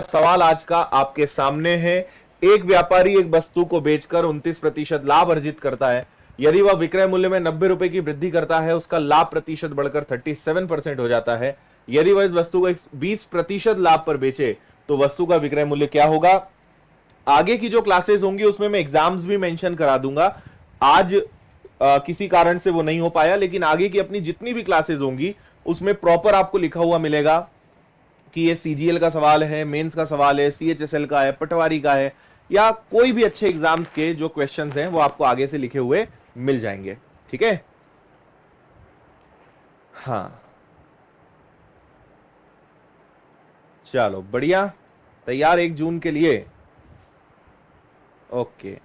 सवाल आज का आपके सामने है। एक व्यापारी एक वस्तु को बेचकर 29% लाभ अर्जित करता है। यदि वह विक्रय मूल्य में 90 रुपए की वृद्धि करता है, उसका लाभ प्रतिशत बढ़कर 37% हो जाता है। यदि वह इस वस्तु को 20% लाभ पर बेचे तो वस्तु का विक्रय मूल्य क्या होगा। आगे की जो क्लासेस होंगी उसमें मैं एग्जाम्स भी मेंशन करा दूंगा। आज किसी कारण से वो नहीं हो पाया, लेकिन आगे की अपनी जितनी भी क्लासेस होंगी उसमें प्रॉपर आपको लिखा हुआ मिलेगा कि ये सीजीएल का सवाल है, मेंस का सवाल है, सीएचएसएल का है, पटवारी का है, या कोई भी अच्छे एग्जाम्स के जो क्वेश्चंस हैं वो आपको आगे से लिखे हुए मिल जाएंगे। ठीक है, हाँ चलो बढ़िया, तैयार 1 जून के लिए। ओके,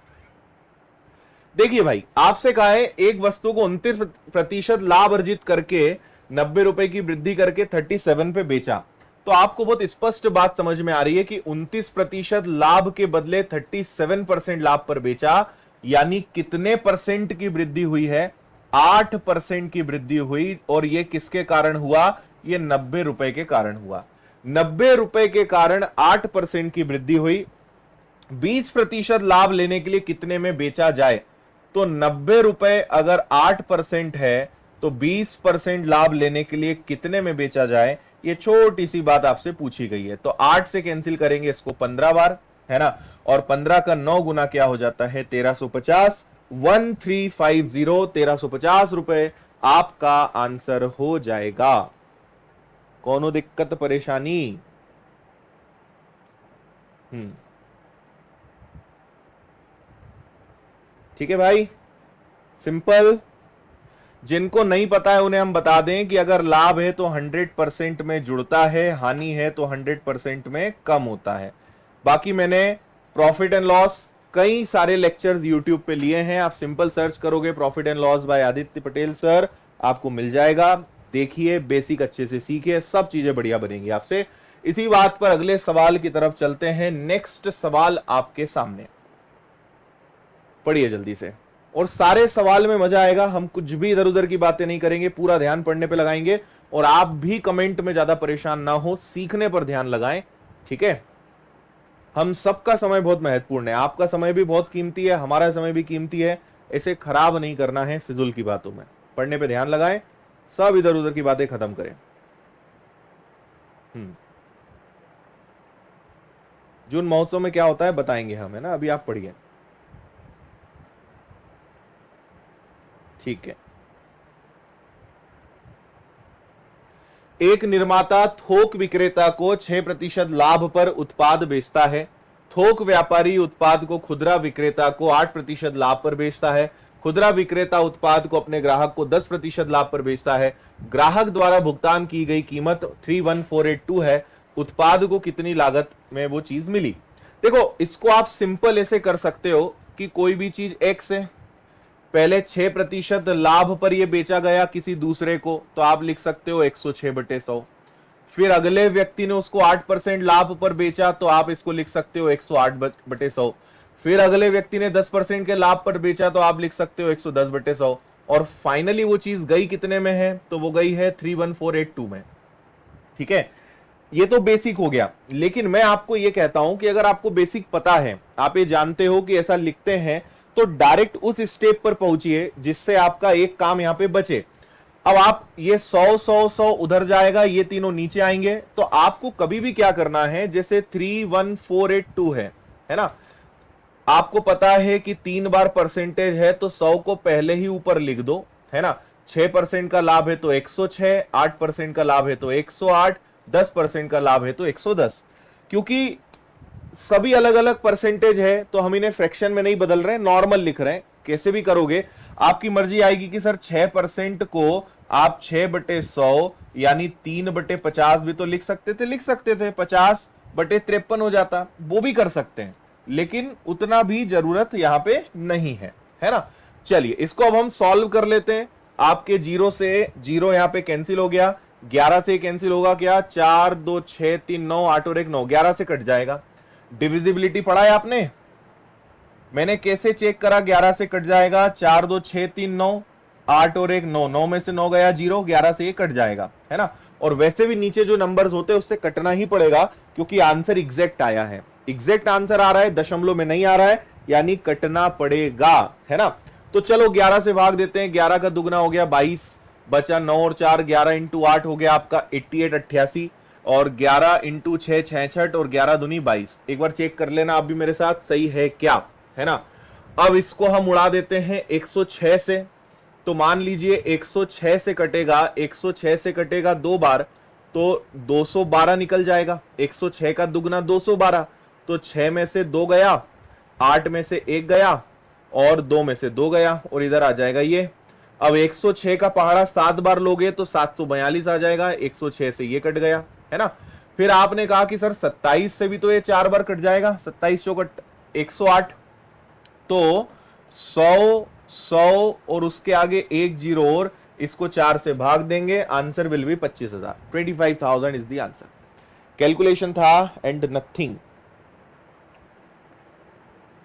देखिए भाई, आपसे कहा है एक वस्तु को 29% लाभ अर्जित करके 90 रुपए की वृद्धि करके 37 पे बेचा। तो आपको बहुत स्पष्ट बात समझ में आ रही है कि 29% लाभ के बदले 37% लाभ पर बेचा, यानी कितने परसेंट की वृद्धि हुई है? 8% की वृद्धि हुई। और यह किसके कारण हुआ? यह 90 रुपए के कारण हुआ। 90 रुपए के कारण 8% की वृद्धि हुई। 20% लाभ लेने के लिए कितने में बेचा जाए? तो 90 रुपए अगर 8% है तो 20% लाभ लेने के लिए कितने में बेचा जाए? ये छोटी सी बात आपसे पूछी गई है। तो 8 से कैंसिल करेंगे इसको 15 बार, है ना, और 15 का 9 गुना क्या हो जाता है? 1350। 1350, 1350 रुपए आपका आंसर हो जाएगा। कौनो दिक्कत परेशानी? ठीक है भाई, सिंपल। जिनको नहीं पता है उन्हें हम बता दें कि अगर लाभ है तो 100% में जुड़ता है, हानि है तो 100% में कम होता है। बाकी मैंने प्रॉफिट एंड लॉस कई सारे लेक्चर्स यूट्यूब पे लिए हैं। आप सिंपल सर्च करोगे profit and loss by Aditya Patel sir, आपको मिल जाएगा। देखिए, बेसिक अच्छे से सीखिए, सब चीजें बढ़िया बनेंगी आपसे। इसी बात पर अगले सवाल की तरफ चलते हैं। नेक्स्ट सवाल आपके सामने, पढ़िए जल्दी से, और सारे सवाल में मजा आएगा। हम कुछ भी इधर उधर की बातें नहीं करेंगे, पूरा ध्यान पढ़ने पे लगाएंगे। और आप भी कमेंट में ज्यादा परेशान ना हो, सीखने पर ध्यान लगाएं। ठीक है, हम सबका समय बहुत महत्वपूर्ण है, आपका समय भी बहुत कीमती है, हमारा समय भी कीमती है। इसे खराब नहीं करना है फिजूल की बातों में। पढ़ने पे ध्यान लगाएं, सब इधर उधर की बातें खत्म करें। जून महोत्सव में क्या होता है बताएंगे हम, है ना। अभी आप पढ़िए, ठीक है। एक निर्माता थोक विक्रेता को 6% लाभ पर उत्पाद बेचता है। थोक व्यापारी उत्पाद को खुदरा विक्रेता को 8% लाभ पर बेचता है। खुदरा विक्रेता उत्पाद को अपने ग्राहक को 10% लाभ पर बेचता है। ग्राहक द्वारा भुगतान की गई कीमत 31482 है। उत्पाद को कितनी लागत में वो चीज मिली? देखो, इसको आप सिंपल ऐसे कर सकते हो कि कोई भी चीज एक्स है, पहले 6% लाभ पर यह बेचा गया किसी दूसरे को, तो आप लिख सकते हो 106/100। फिर अगले व्यक्ति ने उसको 8% लाभ पर बेचा, तो आप इसको लिख सकते हो 108/100। फिर अगले व्यक्ति ने 10% के लाभ पर बेचा, तो आप लिख सकते हो 110/100। और फाइनली वो चीज गई कितने में है? तो वो गई है 31482 में। ठीक है, ये तो बेसिक हो गया। लेकिन मैं आपको ये कहता हूं कि अगर आपको बेसिक पता है, आप ये जानते हो कि ऐसा लिखते हैं, तो डायरेक्ट उस स्टेप पर पहुंचिए जिससे आपका एक काम यहां पे बचे। अब आप ये 100 उधर जाएगा, ये तीनों नीचे आएंगे। तो आपको कभी भी क्या करना है, जैसे 31482 है ना, आपको पता है कि 3 बार परसेंटेज है, तो 100 को पहले ही ऊपर लिख दो, है ना। 6% का लाभ है तो 106, 8% का लाभ है तो 108, 10% का लाभ है तो 110। क्योंकि सभी अलग अलग परसेंटेज है तो हम इन्हें फ्रैक्शन में नहीं बदल रहे हैं, नॉर्मल लिख रहे हैं। कैसे भी करोगे आपकी मर्जी आएगी कि सर 6% को आप 6/100 यानी 3/50 भी तो लिख सकते थे, 50/53 हो जाता, वो भी कर सकते हैं। लेकिन उतना भी जरूरत यहां पे नहीं है ना। चलिए इसको अब हम सॉल्व कर लेते हैं। आपके 0 से 0 यहां पे कैंसिल हो गया, 11 से कैंसिल होगा क्या? 4 2 6 3 9, 8 और 1 9, 11 से कट जाएगा। डिविजिबिलिटी पढ़ा है आपने? मैंने कैसे चेक करा 11 से कट जाएगा? 4 2 6 3 9, 8 और 1 9, 9 में से 9 गया 0, 11 से ये कट जाएगा, है ना। और वैसे भी नीचे जो नंबर्स होते हैं उससे कटना ही पड़ेगा, क्योंकि आंसर एग्जैक्ट आया है, एग्जैक्ट आंसर आ रहा है, दशमलव में नहीं आ रहा है, यानी कटना पड़ेगा, है ना। तो चलो 11 से भाग देते हैं, 11 का दुगना हो गया 22, बचा 9 और 4, 11 इंटू 8 हो गया आपका 88 88, और 11 इंटू 6 66, और 11 दूनी 22। एक बार चेक कर लेना आप भी मेरे साथ, सही है क्या, है ना। अब इसको हम उड़ा देते हैं 106 से, तो मान लीजिए 106 से कटेगा, 106 से कटेगा 2 बार, तो 212 निकल जाएगा। 106 का दुगना 212, तो 6 में से 2 गया, 8 में से 1 गया, और 2 में से 2 गया, और इधर आ जाएगा ये। अब 106 का पहाड़ा 7 बार लोगे तो 742 आ जाएगा, 106 से ये कट गया, है ना। फिर आपने कहा कि सर 27 से भी तो ये 4 बार कट जाएगा, 27 चौकट 108, तो 100 100 और उसके आगे 1 जीरो और, इसको 4 से भाग देंगे, answer will be 25,000, 25,000 is the answer. Calculation था एंड नथिंग।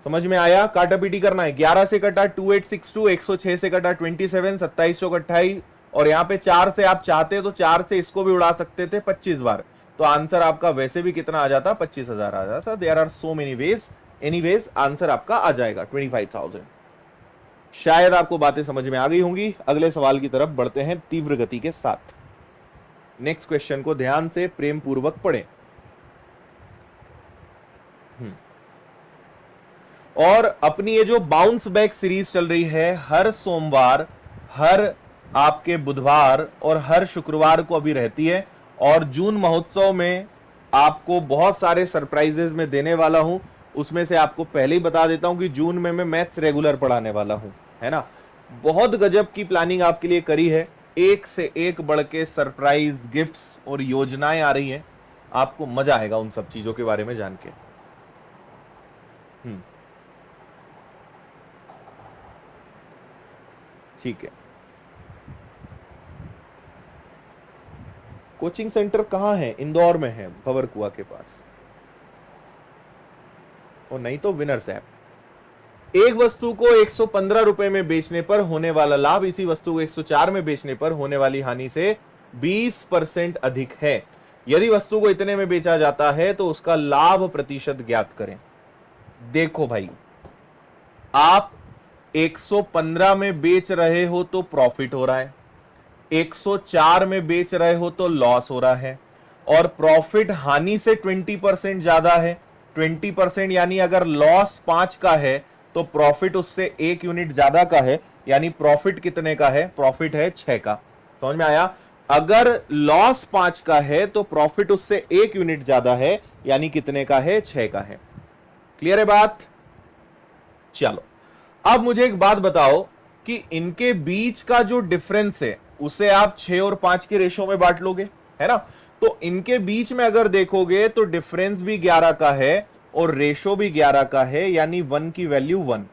समझ में आया, काटा पीटी करना है। 11 से कटा 2862, 106 से कटा 27, 27 चौक 28, और यहां पे 4 से आप चाहते तो 4 से इसको भी उड़ा सकते थे 25 बार, तो आंसर आपका वैसे भी कितना आ जाता, 25,000 आ जाता। There are so many ways, anyways answer आपका आ जाएगा 25,000। शायद आपको बातें समझ में आ गई होंगी। अगले सवाल की तरफ बढ़ते हैं तीव्र गति के साथ। नेक्स्ट क्वेश्चन को ध्यान से प्रेम पूर्वक पढ़ें। और अपनी ये जो बाउंस बैक सीरीज चल रही है, हर सोमवार, हर आपके बुधवार और हर शुक्रवार को अभी रहती है, और जून महोत्सव में आपको बहुत सारे सरप्राइजेस में देने वाला हूं। उसमें से आपको पहले ही बता देता हूं कि जून में मैं मैथ्स रेगुलर पढ़ाने वाला हूं, है ना। बहुत गजब की प्लानिंग आपके लिए करी है, एक से एक बढ़ के सरप्राइज गिफ्ट्स और योजनाएं आ रही हैं, आपको मजा आएगा उन सब चीजों के बारे में जान के। ठीक है, कोचिंग सेंटर कहां है? इंदौर में है, भंवरकुआ के पास, और नहीं तो विनर्स ऐप। एक वस्तु को 115 रुपए में बेचने पर होने वाला लाभ इसी वस्तु को 104 में बेचने पर होने वाली हानि से 20% अधिक है। यदि वस्तु को इतने में बेचा जाता है तो उसका लाभ प्रतिशत ज्ञात करें। देखो भाई, आप 115 में बेच रहे हो तो प्रॉफिट हो रहा है, 104 में बेच रहे हो तो लॉस हो रहा है, और प्रॉफिट हानि से 20% ज्यादा है। 20% यानी अगर लॉस 5 का है तो प्रॉफिट उससे 1 यूनिट ज्यादा का है, यानी प्रॉफिट कितने का है? प्रॉफिट है 6 का। समझ में आया? अगर लॉस 5 का है तो प्रॉफिट उससे 1 यूनिट ज्यादा है, यानी कितने का है? 6 का है। क्लियर है बात? चलो, अब मुझे एक बात बताओ कि इनके बीच का जो डिफरेंस है उसे आप 6 और 5 के रेशो में बांट लोगे, है ना। तो इनके बीच में अगर देखोगे तो डिफरेंस भी 11 का है और रेशो भी 11 का है, यानी 1 की वैल्यू 1।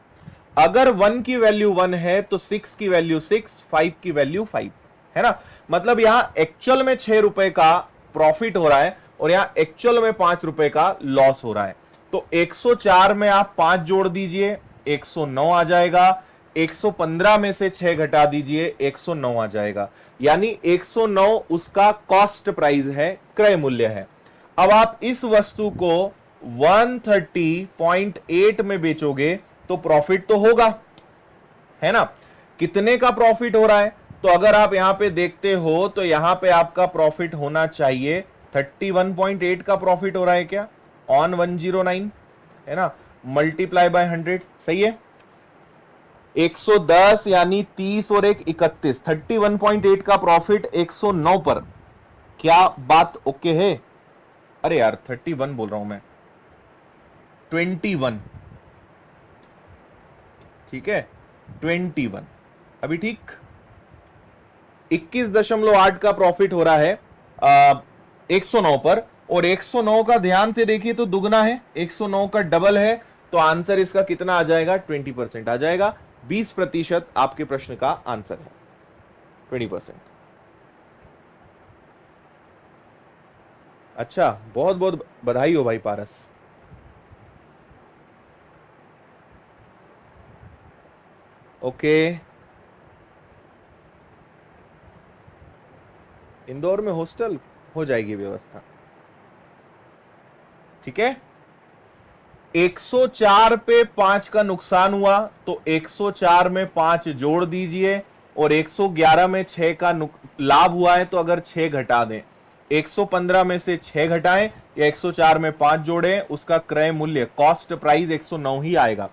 अगर 1 की वैल्यू 1 है तो 6 की वैल्यू 6, 5 की वैल्यू 5, है ना। मतलब यहां एक्चुअल में 6 रुपए का प्रॉफिट हो रहा है और यहां एक्चुअल में 5 रुपए का लॉस हो रहा है। तो 104 में आप 5 जोड़ दीजिए, 109 आ जाएगा। 115 में से 6 घटा दीजिए, 109 आ जाएगा। यानी 109 उसका कॉस्ट प्राइस है, क्रय मूल्य है। अब आप इस वस्तु को 130.8 में बेचोगे तो प्रॉफिट तो होगा, है ना। कितने का प्रॉफिट हो रहा है? तो अगर आप यहां पे देखते हो तो यहां पे आपका प्रॉफिट होना चाहिए 31.8 का प्रॉफिट हो रहा है क्या, ऑन 109, है ना, मल्टीप्लाई बाय 100, सही है। 110 यानी 30 और 1 31, 31.8 का प्रॉफिट 109 पर। क्या बात ओके है? अरे यार 31 बोल रहा हूं मैं, 21, ठीक है, 21 अभी ठीक। 21.8 का प्रॉफिट हो रहा है 109 पर, और 109 का ध्यान से देखिए तो दुगना है, 109 का डबल है, तो आंसर इसका कितना आ जाएगा? 20% आ जाएगा। 20% आपके प्रश्न का आंसर है, 20%। अच्छा, बहुत बहुत बधाई हो भाई पारस। ओके, इंदौर में हॉस्टल हो जाएगी व्यवस्था, ठीक है। 104 पे 5 का नुकसान हुआ तो 104 में 5 जोड़ दीजिए, और 111 में 6 का लाभ हुआ है तो अगर 6 घटा दें, 115 में से 6 घटाएं या 104 में 5 जोड़ें, उसका क्रय मूल्य कॉस्ट प्राइस 109 ही आएगा।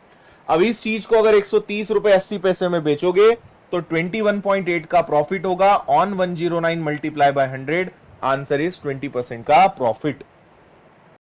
अब इस चीज को अगर 130 रुपए 80 पैसे में बेचोगे तो 21.8 का प्रॉफिट होगा on 109 multiply by 100, answer is 20% का प्रॉफिट।